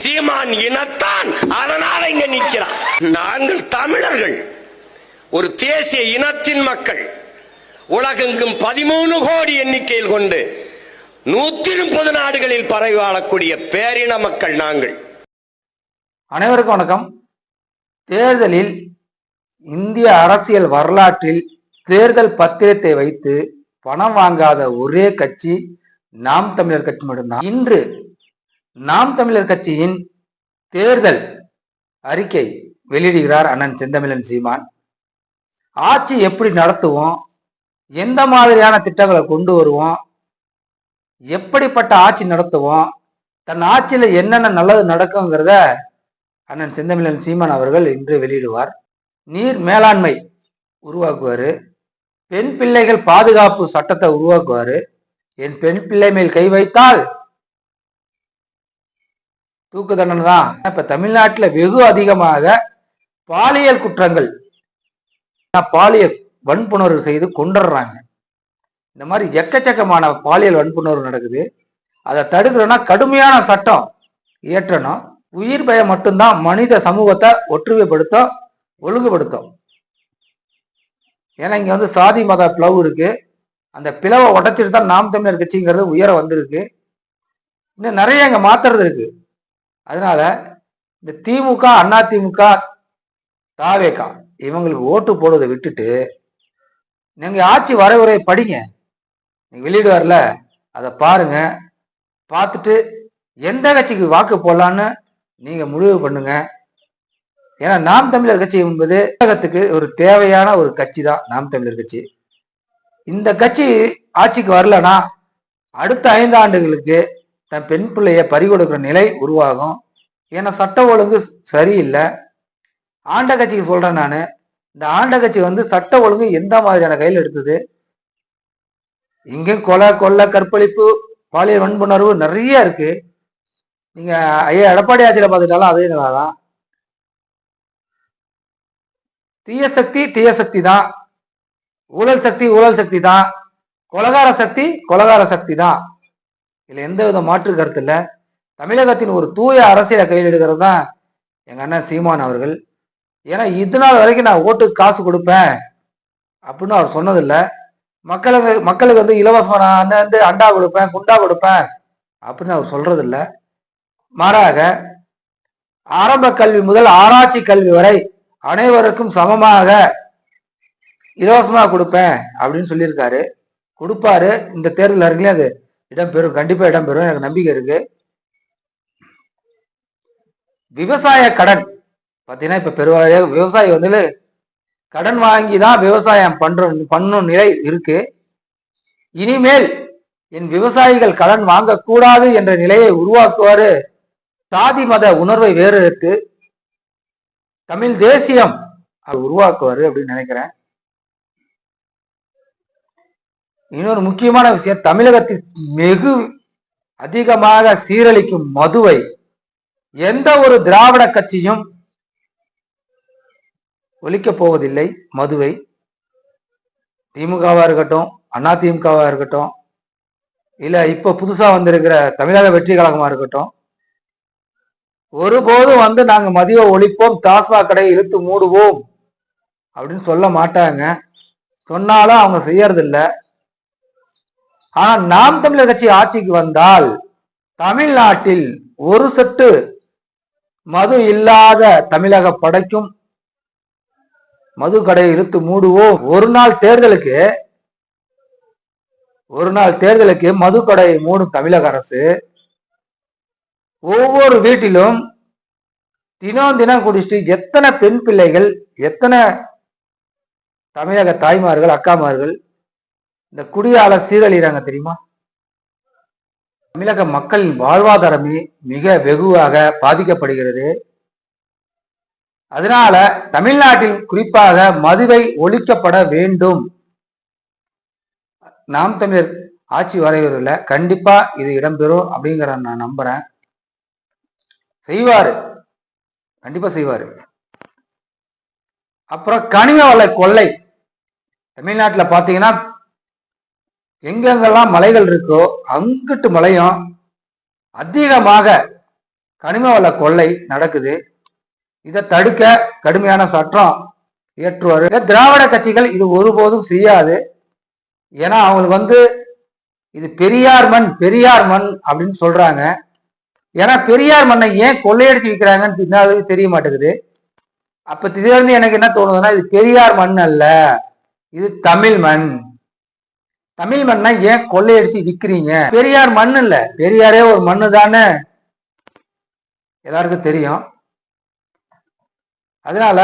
சீமான் இனத்தான், அதனால இங்க நிற்கிறான். நாங்கள் தமிழர்கள் ஒரு தேசிய இனத்தின் மக்கள். உலகெங்கும் 13 கோடி எண்ணிக்கையில் கொண்டு 130 நாடுகளில் பரவி வாழக்கூடிய பேரின மக்கள் நாங்கள். அனைவருக்கும் வணக்கம். தேர்தலில் இந்திய அரசியல் வரலாற்றில் தேர்தல் பத்திரத்தை வைத்து பணம் வாங்காத ஒரே கட்சி நாம் தமிழர் கட்சி மட்டும்தான். இன்று நாம் தமிழர் கட்சியின் தேர்தல் அறிக்கை வெளியிடுகிறார் அண்ணன் செந்தமிழன் சீமான். ஆட்சி எப்படி நடத்துவோம், எந்த மாதிரியான திட்டங்களை கொண்டு வருவோம், எப்படிப்பட்ட ஆட்சி நடத்துவோம், தன் ஆட்சியில என்னென்ன நல்லது நடக்குங்கிறத அண்ணன் செந்தமிழன் சீமான் அவர்கள் இன்று வெளியிடுவார். நீர் மேலாண்மை உருவாக்குவாரு, பெண் பிள்ளைகள் பாதுகாப்பு சட்டத்தை உருவாக்குவாரு. என் பெண் பிள்ளை மேல் கை வைத்தால் தூக்கு தண்டனை தான். இப்ப தமிழ்நாட்டுல வெகு அதிகமாக பாலியல் குற்றங்கள், பாலியல் வன்புணர்வு செய்து கொண்டுடுறாங்க. இந்த மாதிரி எக்கச்சக்கமான பாலியல் வன்புணர்வு நடக்குது. அதை தடுக்கிறோம்னா கடுமையான சட்டம் இயற்றணும். உயிர் பயம் மட்டும்தான் மனித சமூகத்தை ஒற்றுமைப்படுத்தும், ஒழுங்குபடுத்தும். ஏன்னா இங்க சாதி மத பிளவு இருக்கு. அந்த பிளவை உடைச்சிட்டு தான் நாம் தமிழர் கட்சிங்கிறது உயர வந்திருக்கு. இன்னும் நிறைய இங்க மாத்துறது இருக்கு. அதனால இந்த திமுக, அண்ணா திமுக, தாவேகா இவங்களுக்கு ஓட்டு போடுவதை விட்டுட்டு நீங்க ஆட்சி வரைவுரை படிங்க. நீங்க வெளியிடுவார்ல, அதை பாருங்க. பார்த்துட்டு எந்த கட்சிக்கு வாக்கு போடலான்னு நீங்க முடிவு பண்ணுங்க. ஏன்னா நாம் தமிழர் கட்சி என்பது தமிழகத்துக்கு ஒரு தேவையான ஒரு கட்சி தான் நாம் தமிழர் கட்சி. இந்த கட்சி ஆட்சிக்கு வரலன்னா அடுத்த 5 ஆண்டுகளுக்கு தன் பெண் பிள்ளைய பறிகொடுக்கிற நிலை உருவாகும். ஏன்னா சட்ட ஒழுங்கு சரியில்லை. ஆண்ட கட்சிக்கு சொல்றேன் நான், இந்த ஆண்ட கட்சி சட்ட ஒழுங்கு எந்த மாதிரியான கையில் எடுத்தது. இங்கே கொலை, கொள்ளை, கற்பழிப்பு, பாலியல் வன்புணர்வு நிறைய இருக்கு. நீங்க ஐயா எடப்பாடி ஆட்சியில பார்த்துட்டாலும் அதே நிலைதான். தீய சக்தி தீய சக்தி தான், ஊழல் சக்தி ஊழல் சக்தி தான், கொலகார சக்தி கொலகார சக்தி தான். இதுல எந்த வித மாற்று கருத்து இல்லை. தமிழகத்தின் ஒரு தூய அரசியலை கையில் எடுக்கிறது தான் எங்க அண்ணன் சீமான் அவர்கள். ஏன்னா இது நாள் வரைக்கும் நான் ஓட்டுக்கு காசு கொடுப்பேன் அப்படின்னு அவர் சொன்னதில்லை. மக்களுக்கு இலவசமா நான் அண்டா கொடுப்பேன், குண்டா கொடுப்பேன் அப்படின்னு அவர் சொல்றது இல்லை. மாறாக ஆரம்ப கல்வி முதல் ஆராய்ச்சி கல்வி வரை அனைவருக்கும் சமமாக இலவசமா கொடுப்பேன் அப்படின்னு சொல்லியிருக்காரு. கொடுப்பாரு. இந்த தேர்தல் அறிக்கையில அது இடம்பெறும், கண்டிப்பா இடம்பெறும், எனக்கு நம்பிக்கை இருக்கு. விவசாய கடன் பார்த்தீங்கன்னா இப்ப பெருவாரியாக விவசாயி கடன் வாங்கி தான் விவசாயம் பண்ணும் நிலை இருக்கு. இனிமேல் என் விவசாயிகள் கடன் வாங்கக்கூடாது என்ற நிலையை உருவாக்குவாரு. சாதி மத உணர்வை வேறெடுத்து தமிழ் தேசியம் உருவாக்குவாரு அப்படின்னு நினைக்கிறேன். இன்னொரு முக்கியமான விஷயம், தமிழகத்தில் வெகு அதிகமாக சீரழிக்கும் மதுவை எந்த ஒரு திராவிட கட்சியும் ஒழிக்க போவதில்லை. மதுவை திமுகவா இருக்கட்டும், அண்ணா திமுகவா இருக்கட்டும், இல்ல இப்ப புதுசா வந்திருக்கிற தமிழக வெற்றி கழகமா இருக்கட்டும், ஒருபோதும் நாங்க மதுவை ஒழிப்போம், டாஸ்மாக் கடையை இழுத்து மூடுவோம் அப்படின்னு சொல்ல மாட்டாங்க. சொன்னாலும் அவங்க செய்யறதில்லை. ஆனா நாம் தமிழர் கட்சி ஆட்சிக்கு வந்தால் தமிழ்நாட்டில் ஒரு சொட்டு மது இல்லாத தமிழக படைக்கும், மது கடையை இழுத்து மூடுவோம். ஒரு நாள் தேர்தலுக்கு மது கடையை மூடும் தமிழக அரசு ஒவ்வொரு வீட்டிலும் தினம் குடிச்சிட்டு எத்தனை பெண் பிள்ளைகள், எத்தனை தமிழக தாய்மார்கள், அக்காமார்கள் இந்த குடியால சீரழிறாங்க தெரியுமா? தமிழக மக்களின் வாழ்வாதாரமே மிக வெகுவாக பாதிக்கப்படுகிறது. அதனால தமிழ்நாட்டில் குறிப்பாக மதுவை ஒழிக்கப்பட வேண்டும். நாம் தமிழர் ஆட்சி வரைவில் கண்டிப்பா இது இடம்பெறும் அப்படிங்கிற நான் நம்புறேன். செய்வாரு, கண்டிப்பா செய்வாரு. அப்புறம் கனிம வள கொள்ளை தமிழ்நாட்டில் பாத்தீங்கன்னா எங்கெங்கெல்லாம் மலைகள் இருக்கோ அங்கிட்டு மலையும் அதிகமாக கனிம வள கொள்ளை நடக்குது. இதை தடுக்க கடுமையான சட்டம் இயற்றுவாரு. திராவிட கட்சிகள் இது ஒருபோதும் செய்யாது. ஏன்னா அவங்களுக்கு இது பெரியார் மண் அப்படின்னு சொல்றாங்க. ஏன்னா பெரியார் மண்ணை ஏன் கொள்ளையடிச்சு விற்கிறாங்கன்னு தெரிய மாட்டேங்குது. அப்ப இதுல இருந்து எனக்கு என்ன தோணுதுன்னா, இது பெரியார் மண் அல்ல, இது தமிழ் மண். தமிழ் மண்ணை ஏன் கொள்ளையடிச்சு விற்கிறீங்க? பெரியார் மண் இல்ல, பெரியாரே ஒரு மண்ணு தானே எல்லாருக்கும் தெரியும். அதனால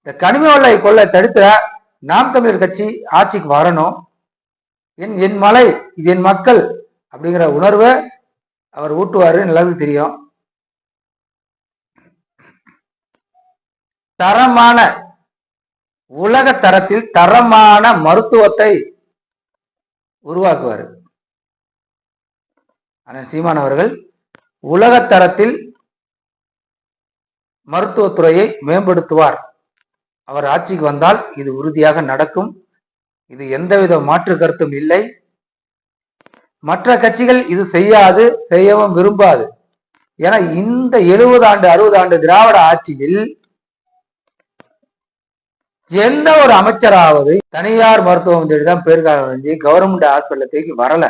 இந்த கனிம வள கொள்ளை தடுத்த நாம் தமிழர் கட்சி ஆட்சிக்கு வரணும். என் மலை இது என் மக்கள் அப்படிங்கிற உணர்வை அவர் ஊட்டுவாரு, எல்லாருக்கும் தெரியும். தரமான உலக தரத்தில் தரமான மருத்துவத்தை உருவாக்குவார். அண்ணன் சீமான் அவர்கள் உலக தரத்தில் மருத்துவத்துறையை மேம்படுத்துவார். அவர் ஆட்சிக்கு வந்தால் இது உறுதியாக நடக்கும். இது எந்தவித மாற்று கருத்தும் இல்லை. மற்ற கட்சிகள் இது செய்யாது, செய்யவும் விரும்பாது. ஏன்னா இந்த 70 ஆண்டு 60 ஆண்டு திராவிட ஆட்சியில் எந்த ஒரு அமைச்சராவது தனியார் மருத்துவம் தேடிதான் போயிருக்காங்க, கவர்மெண்ட் ஹாஸ்பிட்டல் தேக்கி வரல.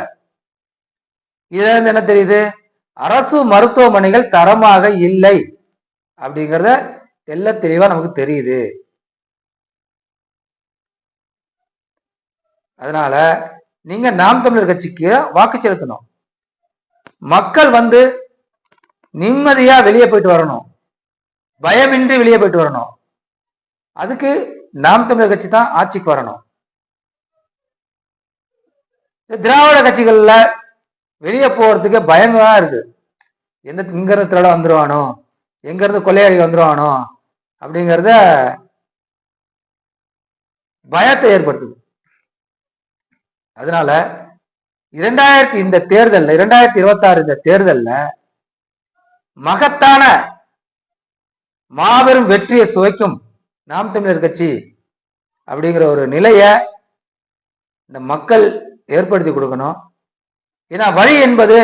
இதுல இருந்து என்ன தெரியுது? அரசு மருத்துவமனைகள் தரமாக இல்லை அப்படிங்கிறத தெல்ல தெளிவா நமக்கு தெரியுது. அதனால நீங்க நாம் தமிழர் கட்சிக்கு வாக்கு செலுத்தணும். மக்கள் நிம்மதியா வெளியே போயிட்டு வரணும், பயமின்றி வெளியே போயிட்டு வரணும். அதுக்கு நாம் தமிழர் கட்சி தான் ஆட்சிக்கு வரணும். திராவிட கட்சிகள்ல வெளியே போறதுக்கு பயங்கரமா இருக்கு. இங்க இருந்து திருட வந்துருவானோ, எங்க இருந்து கொள்ளையாளி வந்துருவானோ அப்படிங்கிறத பயத்தை ஏற்படுத்துது. அதனால 2026 இந்த தேர்தல்ல மகத்தான மாபெரும் வெற்றியை சுவைக்கும் நாம் தமிழர் கட்சி அப்படிங்கிற ஒரு நிலைய இந்த மக்கள் ஏற்படுத்தி கொடுக்கணும். ஏன்னா வழி என்பது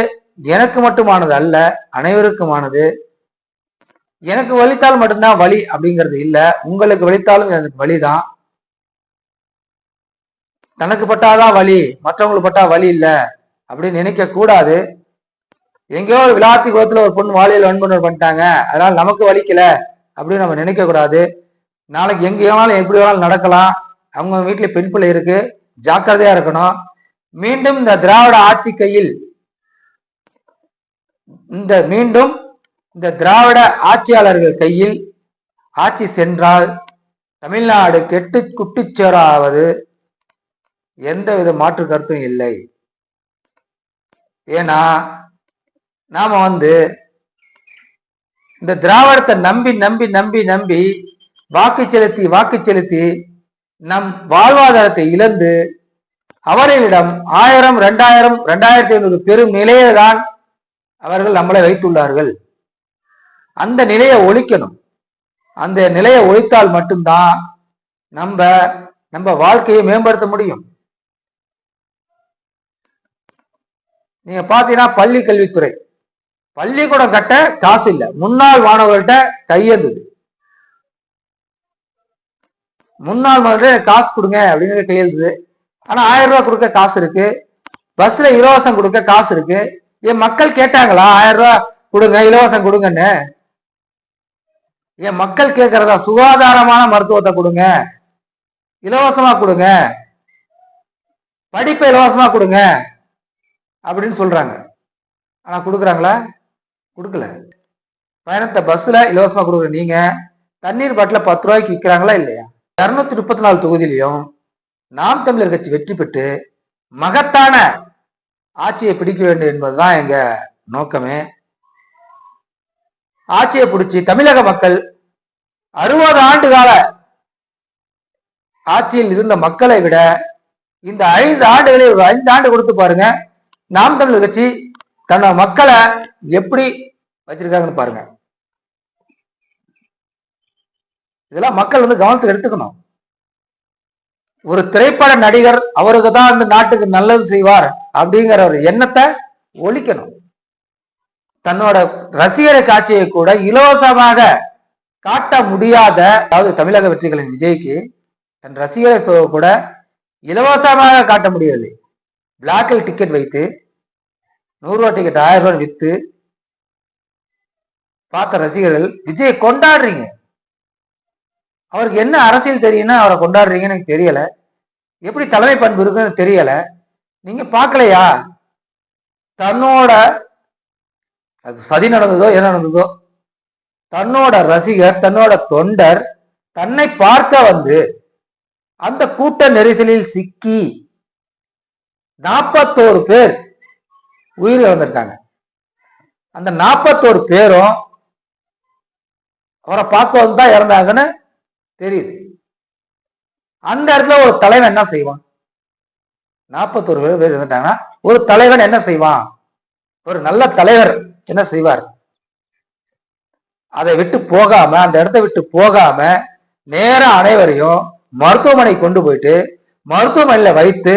எனக்கு மட்டுமானது அல்ல, அனைவருக்குமானது. எனக்கு வலித்தால் மட்டும்தான் வலி அப்படிங்கிறது இல்ல, உங்களுக்கு வலித்தாலும் எனக்கு வலிதான். தனக்கு பட்டாதான் வலி, மற்றவங்களுக்கு பட்டா வலி இல்லை அப்படின்னு நினைக்க கூடாது. எங்கேயோ ஒரு விளாத்தி குளத்துல ஒரு பொண்ணு வாலியல் வன்கொடுமை பண்ணிட்டாங்க, அதனால நமக்கு வலிக்கல அப்படின்னு நம்ம நினைக்க கூடாது. நாளைக்கு எங்க வேணாலும் எப்படி வேணாலும் நடக்கலாம். அவங்க வீட்டுல பெண் பிள்ளை இருக்கு, ஜாக்கிரதையா இருக்கணும். மீண்டும் இந்த திராவிட ஆட்சி கையில் மீண்டும் இந்த திராவிட ஆட்சியாளர்கள் கையில் ஆட்சி சென்றால் தமிழ்நாடு கெட்டு குட்டிச்சோராவது எந்தவித மாற்று கருத்தும் இல்லை. ஏன்னா நாம இந்த திராவிடத்தை நம்பி நம்பி நம்பி நம்பி வாக்கு செலுத்தி நம் வாழ்வாதாரத்தை இழந்து அவர்களிடம் 1000, 2000, 2500 பெரும் நிலையில்தான் அவர்கள் நம்மளை வைத்துள்ளார்கள். அந்த நிலையை ஒழிக்கணும். அந்த நிலையை ஒழித்தால் மட்டும்தான் நம்ம வாழ்க்கையை மேம்படுத்த முடியும். நீங்க பாத்தீங்கன்னா பள்ளி கல்வித்துறை, பள்ளிக்கூடம் கட்ட காசு இல்லை, முன்னாள் மாணவர்கள்ட்ட கையெழுந்தது. முன்னாள் மாணவர்கள் காசு கொடுங்க அப்படின்னு கையெழுந்தது. ஆனா 1000 ரூபாய் கொடுக்க காசு இருக்கு, பஸ்ல இலவசம் கொடுக்க காசு இருக்கு. என் மக்கள் கேட்டாங்களா 1000 ரூபாய் கொடுங்க, இலவசம் கொடுங்கன்னு? என் மக்கள் கேட்கறதா சுகாதாரமான மருத்துவத்தை கொடுங்க, இலவசமா கொடுங்க, படிப்பை இலவசமா கொடுங்க அப்படின்னு சொல்றாங்க. ஆனா கொடுக்குறாங்களா? கொடுக்கல. பயணத்தை பஸ்ல இலவசமா கொடுக்குற நீங்க தண்ணீர் பாட்டில 10 ரூபாய்க்கு விற்கிறாங்களா இல்லையா? 234 தொகுதியிலையும் நாம் தமிழர் கட்சி வெற்றி பெற்று மகத்தான ஆட்சியை பிடிக்க வேண்டும் என்பதுதான் எங்க நோக்கமே. ஆட்சியை பிடிச்சி தமிழக மக்கள் 60 ஆண்டு கால ஆட்சியில் இருந்த மக்களை விட இந்த 5 ஆண்டுகளில் ஒரு 5 ஆண்டு கொடுத்து பாருங்க, நாம் தமிழர் கட்சி தன்னோட மக்களை எப்படி வச்சிருக்காங்கன்னு பாருங்க. இதெல்லாம் மக்கள் கவனத்தில் எடுத்துக்கணும். ஒரு திரைப்பட நடிகர் அவருக்கு தான் இந்த நாட்டுக்கு நல்லது செய்வார் அப்படிங்கிற ஒரு எண்ணத்தை ஒழிக்கணும். தன்னோட ரசிகரை காட்சியை கூட இலவசமாக காட்ட முடியாத, அதாவது தமிழக வெற்றிகளின் விஜய்க்கு தன் ரசிகரை கூட இலவசமாக காட்ட முடியாது. பிளாக்கில் டிக்கெட் வைத்து 100 ரூபாய் டிக்கெட் 1000 ரூபாய் வித்து பார்த்த ரசிகர்கள் விஜய் கொண்டாடுறீங்க. அவருக்கு என்ன அரசியல் தெரியும்னா அவரை கொண்டாடுறீங்கன்னு எனக்கு தெரியல. எப்படி தலைமை பண்பு இருக்குன்னு தெரியல. நீங்க பார்க்கலையா? தன்னோட சதி நடந்ததோ என்ன நடந்ததோ, தன்னோட ரசிகர் தன்னோட தொண்டர் தன்னை பார்க்க வந்து அந்த கூட்ட நெரிசலில் சிக்கி 41 பேர் உயிர் இழந்திருக்காங்க. அந்த 41 பேரும் அவரை பார்க்க வந்து தான் இறந்தாங்கன்னு தெரியுது. அந்த இடத்துல ஒரு தலைவன் என்ன செய்வான்? 41 பேர் இருந்துட்டாங்கன்னா ஒரு தலைவன் என்ன செய்வான்? ஒரு நல்ல தலைவர் என்ன செய்வார்? அதை விட்டு போகாம, அந்த இடத்தை விட்டு போகாம நேரா அனைவரையும் மருத்துவமனை கொண்டு போயிட்டு மருத்துவமனையில வைத்து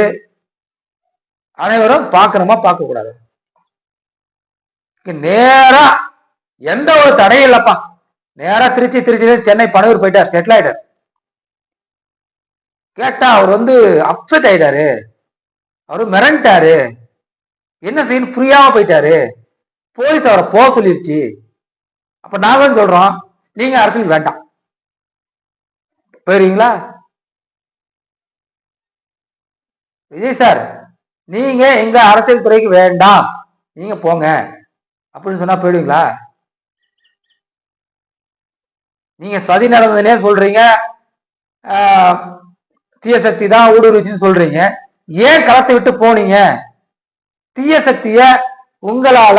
அனைவரும் பார்க்கணுமா பார்க்க கூடாது? நேரா எந்த ஒரு தடையும் இல்லப்பா, நேரா திருச்சி சென்னை பனூர் போயிட்டார், செட்டில் ஆயிட்டார். கேட்டா அவர் வந்து அப்செட் ஆயிட்டாரு, அவரு மிரண்டாரு, என்ன செய்யணும் புரியாம போயிட்டாரு, போலீஸ் அவரை போக சொல்லிருச்சு. அப்ப நாங்க சொல்றோம், நீங்க அரசியல் வேண்டாம், போயிருவீங்களா? விஜய் சார், நீங்க எங்க அரசியல் துறைக்கு வேண்டாம், நீங்க போங்க அப்படின்னு சொன்னா போயிடுவீங்களா? நீங்க சதி நடந்ததுனே சொல்றீங்க, தீய சக்தி தான் ஊடுருவிச்சுன்னு சொல்றீங்க. ஏன் களத்தை விட்டு போனீங்க? தீய சக்திய உங்களால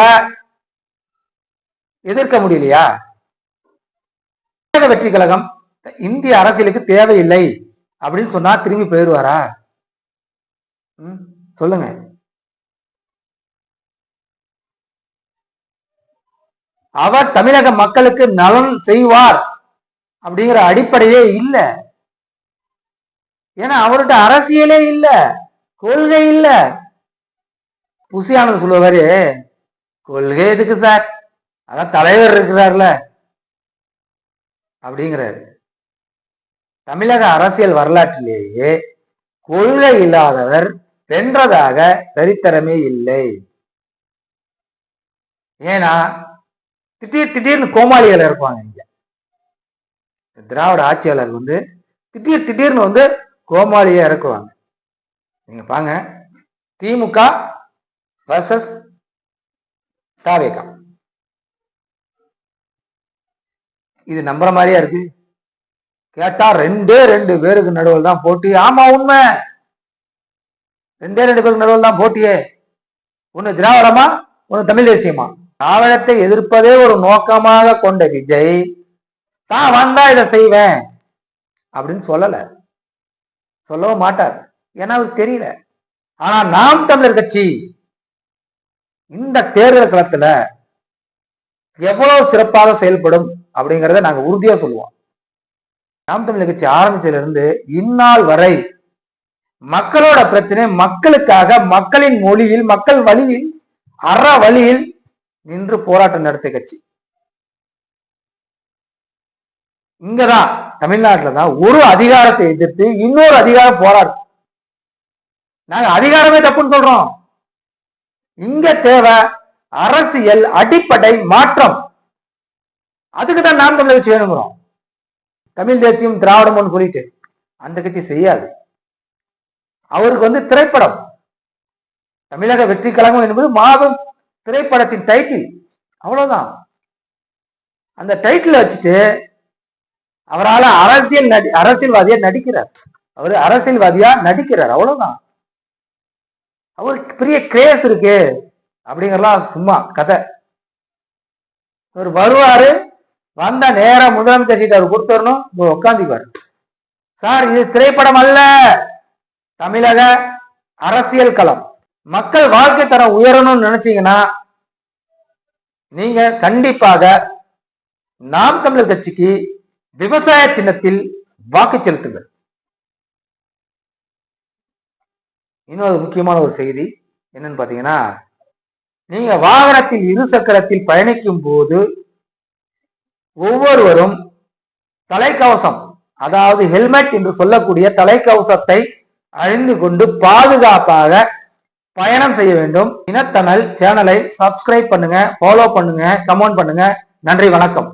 எதிர்க்க முடியலையா? வெற்றி கழகம் இந்திய அரசியலுக்கு தேவையில்லை அப்படின்னு சொன்னா திரும்பி போயிடுவாரா? சொல்லுங்க. அவர் தமிழக மக்களுக்கு நலன் செய்வார் அப்படிங்கிற அடிப்படையே இல்ல. ஏன்னா அவர்கிட்ட அரசியலே இல்ல, கொள்கை இல்ல. புசியானது சொல்லுவாரு, கொள்கை எதுக்கு சார், அதான் தலைவர் இருக்கிறார்ல அப்படிங்கிறாரு. தமிழக அரசியல் வரலாற்றிலேயே கொள்கை இல்லாதவர் வென்றதாக சரித்திரமே இல்லை. ஏன்னா திடீர்னு கோமாளிகள் இருப்பாங்க. இங்க திராவிட ஆட்சியாளர் வந்து திடீர்னு வந்து கோமாளியை இறக்குவாங்க. நீங்க பாங்க, திமுக வர்சஸ் தாவேகா, இது நம்புற மாதிரியா இருக்கு? கேட்டா 2 பேருக்கு நடுவில் தான் போட்டி. ஆமா உண்மை, 2 பேருக்கு நடுவில் தான் போட்டியே. ஒண்ணு திராவிடமா, ஒண்ணு தமிழ் தேசியமா. திராவிடத்தை எதிர்ப்பதே ஒரு நோக்கமாக கொண்ட விஜய் தான் வந்தா இதை செய்வேன் அப்படின்னு சொல்லவும் மாட்டார். ஏன்னா அவருக்கு தெரியல. ஆனா நாம் தமிழர் கட்சி இந்த தேர்தல் களத்துல எவ்வளவு சிறப்பாக செயல்படும் அப்படிங்கறத நாங்க உறுதியா சொல்லுவோம். நாம் தமிழர் கட்சி ஆரம்பிச்சதுல இருந்து இந்நாள் வரை மக்களோட பிரச்சனை மக்களுக்காக, மக்களின் மொழியில், மக்கள் வழியில், அற வழியில் நின்று போராட்டம் நடத்திய கட்சி. இங்கதான் தமிழ்நாட்டுல தான் ஒரு அதிகாரத்தை எதிர்த்து இன்னொரு அதிகாரம் போராடும். நாங்க அதிகாரமே தப்புன்னு சொல்றோம். இங்க தேவை அரசியல் அடிப்படை மாற்றம். அதுக்குதான் நாம் தமிழர் கட்சி வேணுங்கிறோம். தமிழ் தேசியம் திராவிடம் சொல்லிட்டு அந்த கட்சி செய்யாது. அவருக்கு வந்து திரைப்படம், தமிழக வெற்றி கழகம் என்பது மாபெரும் திரைப்படத்தின் டைட்டில், அவ்வளவுதான். அந்த டைட்டில் வச்சுட்டு அவரால் அரசியல்வாதியா நடிக்கிறார். அவரு அரசியல்வாதியா நடிக்கிறார், அவ்வளவுதான். அவருக்கு பெரிய கிரேஸ் இருக்கு அப்படிங்கறலாம் சும்மா கதை. அவர் வருவாரு, வந்த நேரம் முதலமைச்சர் சீட் அவர் கொடுத்துடணும், உட்காந்துக்குவார். சார், இது திரைப்படம் அல்ல, தமிழக அரசியல் களம். மக்கள் வாழ்க்கை தரம் உயரணும்னு நினைச்சீங்கன்னா நீங்க கண்டிப்பாக நாம் தமிழர் கட்சிக்கு விவசாய சின்னத்தில் வாக்கு செலுத்துங்கள். இன்னொரு முக்கியமான ஒரு செய்தி என்னன்னு பாத்தீங்கன்னா, நீங்க வாகனத்தில் இரு சக்கரத்தில் பயணிக்கும் போது ஒவ்வொருவரும் தலைக்கவசம், அதாவது ஹெல்மெட் என்று சொல்லக்கூடிய தலைக்கவசத்தை அணிந்து கொண்டு பாதுகாப்பாக பயணம் செய்ய வேண்டும். இனத்தமிழ் சேனலை சப்ஸ்கிரைப் பண்ணுங்க, ஃபாலோ பண்ணுங்க, கமெண்ட் பண்ணுங்க. நன்றி, வணக்கம்.